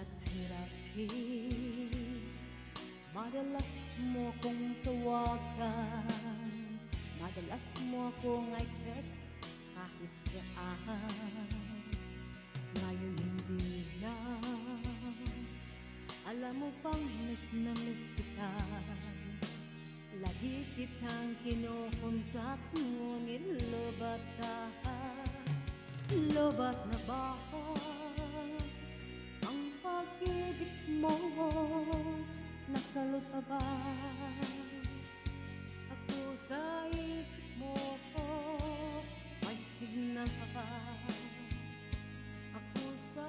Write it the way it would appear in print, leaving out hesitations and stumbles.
Dati-dati madalas mo kong tawagan, madalas mo akong i-text kahit saan. Ngayon hindi na, alam mo bang miss na miss kita. Lagi kitang kinukontak, ngunit lobat ka. Lobat na ba ang pag-ibig mo? Nakalot pa ba ako sa isip mo? May signal pa ba ako sa